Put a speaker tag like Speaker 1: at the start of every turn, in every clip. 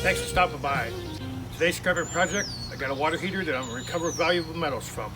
Speaker 1: Thanks for stopping by. Today's scrapping project, I got a water heater that I'm going to recover valuable metals from.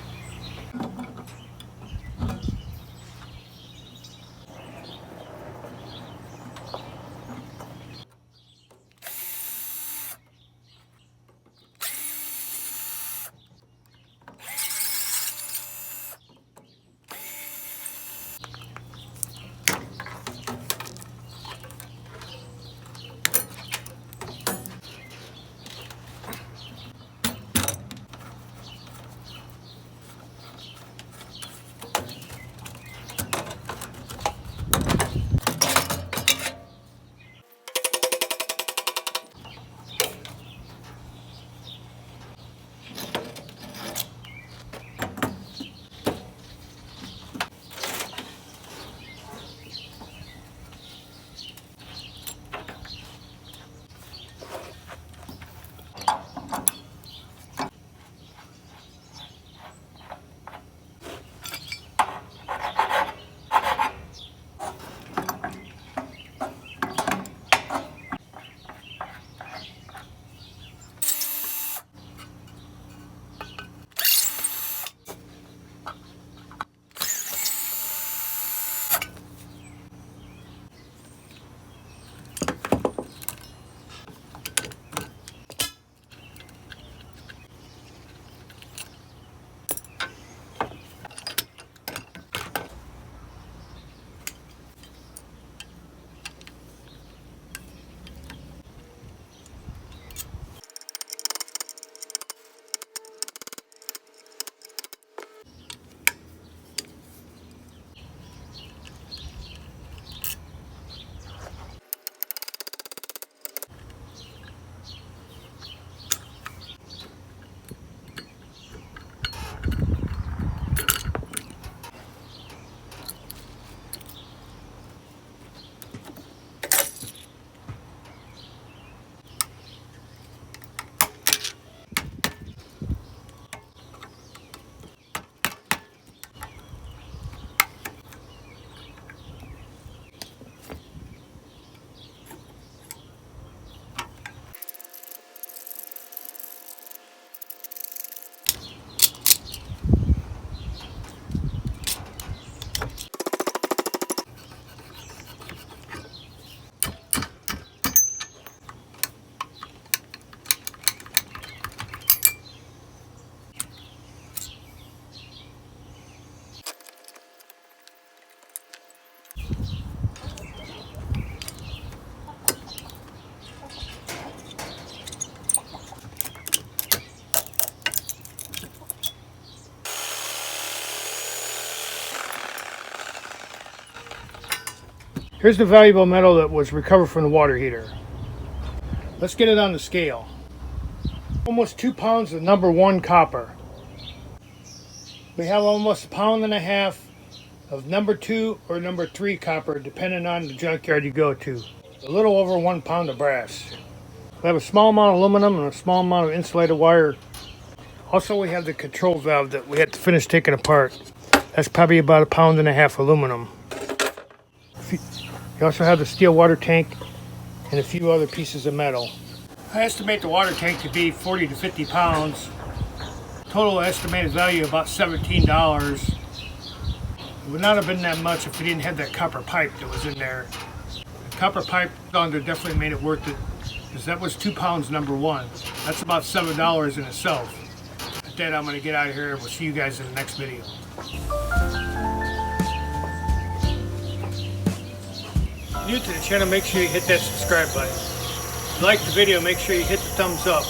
Speaker 1: Here's the valuable metal that was recovered from the water heater. Let's get it on the scale. Almost 2 pounds of number 1 copper. We have almost 1.5 pounds of number 2 or number 3 copper, depending on the junkyard you go to. A little over 1 pound of brass. We have a small amount of aluminum and a small amount of insulated wire. Also, we have the control valve that we had to finish taking apart. That's probably about 1.5 pounds aluminum. You also have the steel water tank and a few other pieces of metal. I estimate the water tank to be 40 to 50 pounds. Total estimated value about $17. It would not have been that much if we didn't have that copper pipe that was in there. The copper pipe under definitely made it worth it, because that was 2 pounds number 1. That's about $7 in itself. With that, I'm going to get out of here and we'll see you guys in the next video. New to the channel, make sure you hit that subscribe button. If you like the video, make sure you hit the thumbs up.